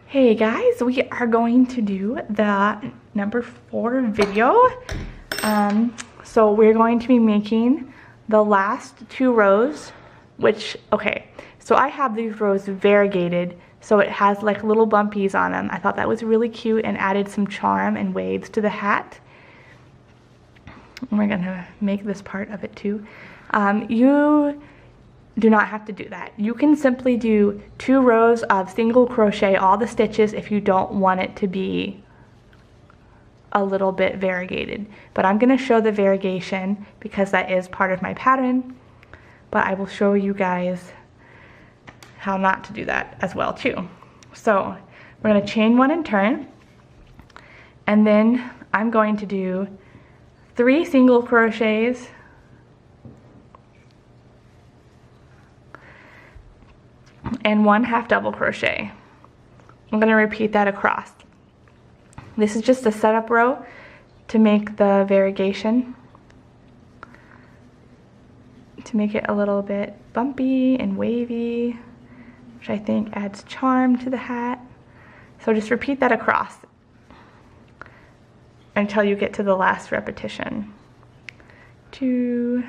Hey guys, we are going to do the number 4 video. So we're going to be making the last 2 rows, which, okay, so I have these rows variegated, so it has like little bumpies on them. I thought that was really cute and added some charm and waves to the hat. And we're gonna make this part of it too. You do not have to do that. You can simply do 2 rows of single crochet all the stitches if you don't want it to be a little bit variegated. But I'm going to show the variegation because that is part of my pattern, but I will show you guys how not to do that as well too. So we're going to chain 1 and turn, and then I'm going to do 3 single crochets and 1 half double crochet. I'm going to repeat that across. This is just a setup row to make the variegation, to make it a little bit bumpy and wavy, which I think adds charm to the hat. So just repeat that across until you get to the last repetition. 2,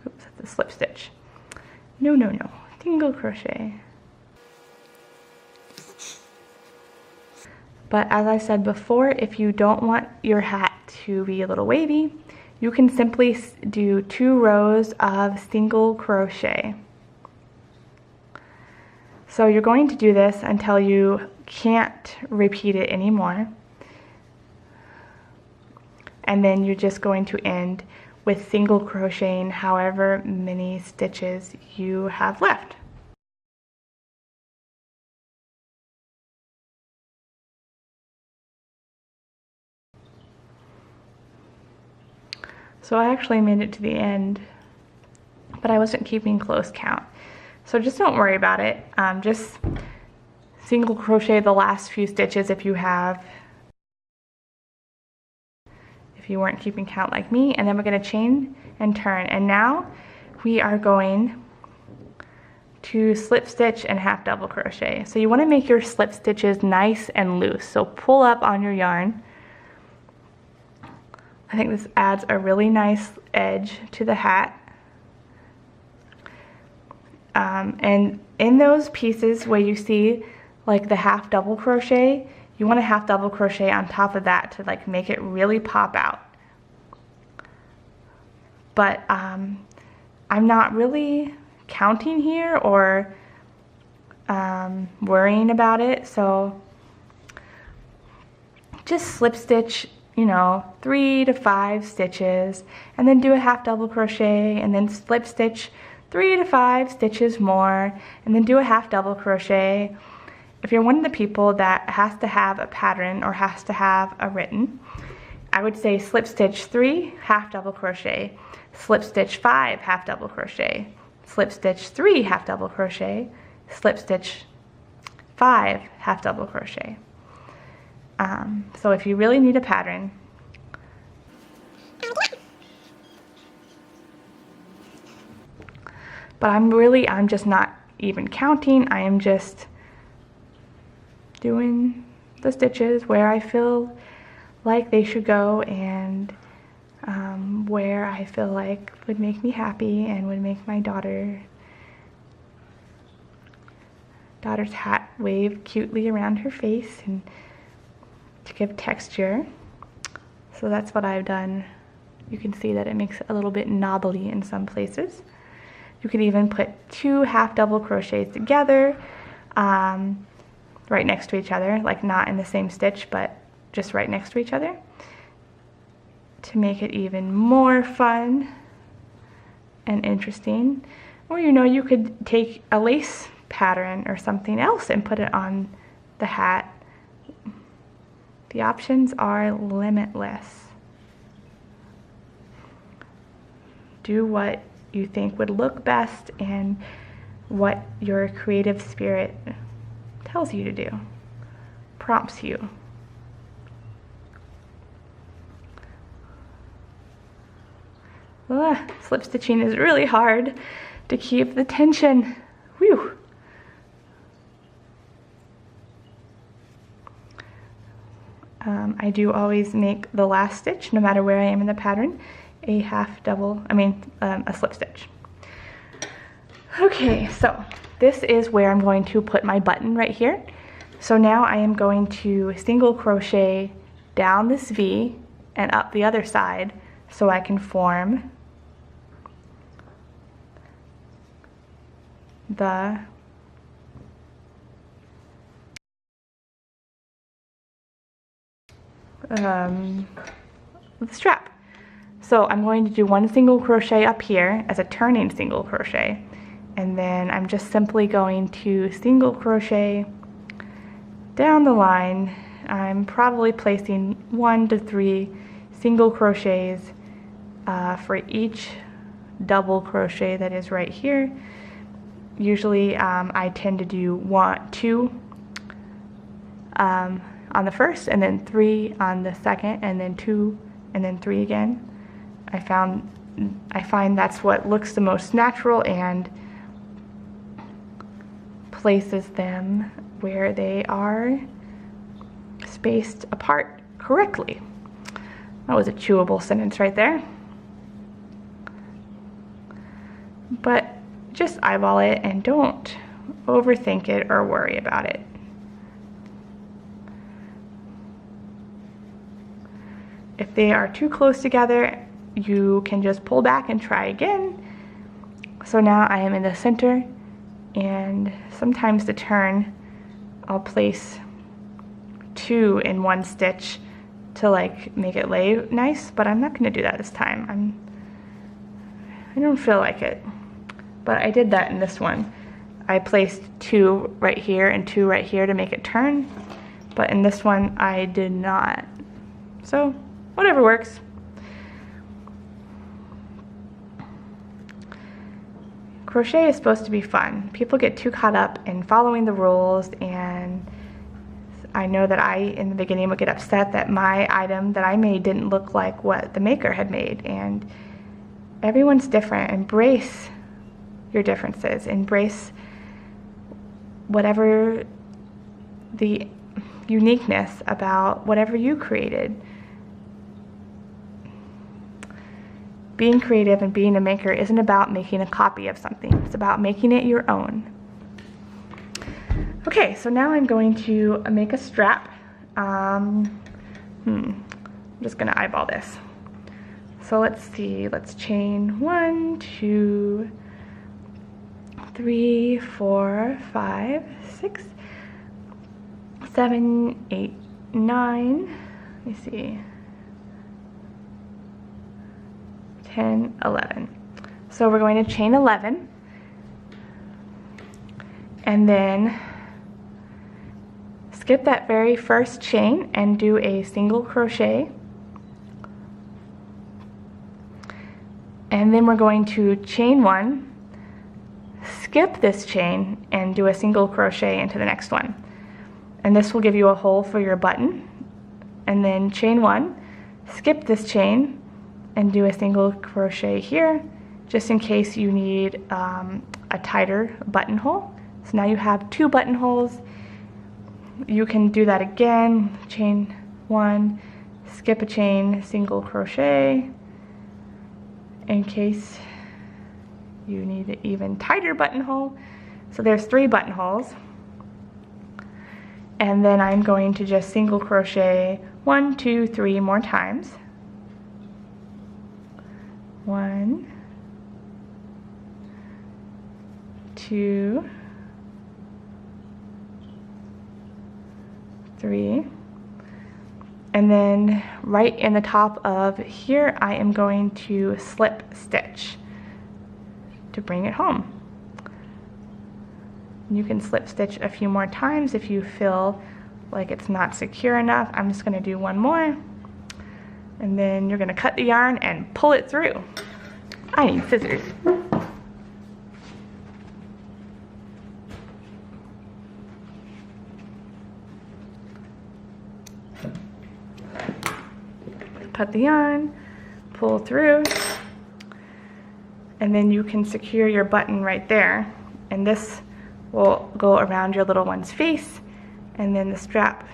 oops, that's a slip stitch. No, single crochet. But as I said before, if you don't want your hat to be a little wavy, you can simply do 2 rows of single crochet. So you're going to do this until you can't repeat it anymore. And then you're just going to end with single crocheting however many stitches you have left. So I actually made it to the end, but I wasn't keeping close count. So just don't worry about it. Just single crochet the last few stitches if you weren't keeping count like me, and then we're going to chain and turn. And now we are going to slip stitch and half double crochet. So you want to make your slip stitches nice and loose. So pull up on your yarn. I think this adds a really nice edge to the hat. And in those pieces where you see like the half double crochet, you want to half double crochet on top of that to like make it really pop out. But I'm not really counting here or worrying about it, so just slip stitch, 3 to 5 stitches, and then do a half double crochet, and then slip stitch 3 to 5 stitches more, and then do a half double crochet. If you're one of the people that has to have a pattern or has to have a written, I would say slip stitch 3, half double crochet, slip stitch 5, half double crochet, slip stitch 3, half double crochet, slip stitch 5, half double crochet. So if you really need a pattern, but I'm just not even counting. I am just doing the stitches where I feel like they should go, and where I feel like would make me happy and would make my daughter's hat wave cutely around her face and to give texture. So that's what I've done. You can see that it makes it a little bit knobbly in some places. You could even put 2 half double crochets together right next to each other, like not in the same stitch, but just right next to each other, to make it even more fun and interesting. Or you could take a lace pattern or something else and put it on the hat. The options are limitless. Do what you think would look best and what your creative spirit tells you to do, prompts you. Slip stitching is really hard to keep the tension. Whew. I do always make the last stitch, no matter where I am in the pattern, a a slip stitch. Okay, so this is where I'm going to put my button right here. So now I am going to single crochet down this V and up the other side so I can form the strap. So I'm going to do one single crochet up here as a turning single crochet, and then I'm just simply going to single crochet down the line. I'm probably placing 1 to 3 single crochets for each double crochet that is right here. Usually I tend to do 2 on the first, and then 3 on the second, and then 2, and then 3 again. I find that's what looks the most natural and places them where they are spaced apart correctly. That was a chewable sentence right there. But just eyeball it and don't overthink it or worry about it. If they are too close together, you can just pull back and try again. So now I am in the center, and sometimes to turn, I'll place 2 in one stitch to like make it lay nice, but I'm not going to do that this time. I don't feel like it, but I did that in this one. I placed 2 right here and 2 right here to make it turn, but in this one I did not. So whatever works. Crochet is supposed to be fun. People get too caught up in following the rules, and I know that I, in the beginning, would get upset that my item that I made didn't look like what the maker had made. And everyone's different. Embrace your differences. Embrace whatever the uniqueness about whatever you created. Being creative and being a maker isn't about making a copy of something. It's about making it your own. Okay, so now I'm going to make a strap. I'm just gonna eyeball this. So let's see, let's chain 1, 2, 3, 4, 5, 6, 7, 8, 9, let me see, 10, 11. So we're going to chain 11, and then skip that very first chain and do a single crochet, and then we're going to chain 1, skip this chain, and do a single crochet into the next one, and this will give you a hole for your button. And then chain 1, skip this chain, and do a single crochet here, just in case you need a tighter buttonhole. So now you have 2 buttonholes. You can do that again, chain 1, skip a chain, single crochet, in case you need an even tighter buttonhole. So there's 3 buttonholes. And then I'm going to just single crochet 1, 2, 3 more times. 1, 2, 3, and then right in the top of here I am going to slip stitch to bring it home. You can slip stitch a few more times if you feel like it's not secure enough. I'm just going to do 1 more, and then you're going to cut the yarn and pull it through. I need scissors. Cut the yarn, pull through, and then you can secure your button right there, and this will go around your little one's face, and then the strap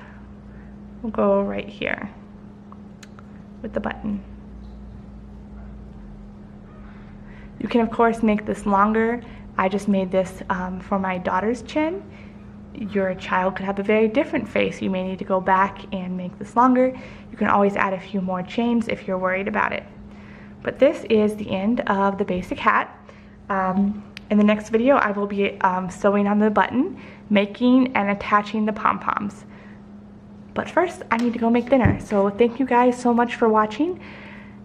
will go right here with the button. You can of course make this longer. I just made this for my daughter's chin. Your child could have a very different face. You may need to go back and make this longer. You can always add a few more chains if you're worried about it. But this is the end of the basic hat. In the next video, I will be sewing on the button, making and attaching the pom-poms. But first, I need to go make dinner. So thank you guys so much for watching.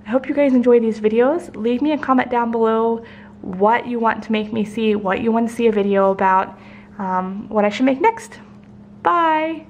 I hope you guys enjoy these videos. Leave me a comment down below what you want to make me see, what you want to see a video about, what I should make next. Bye!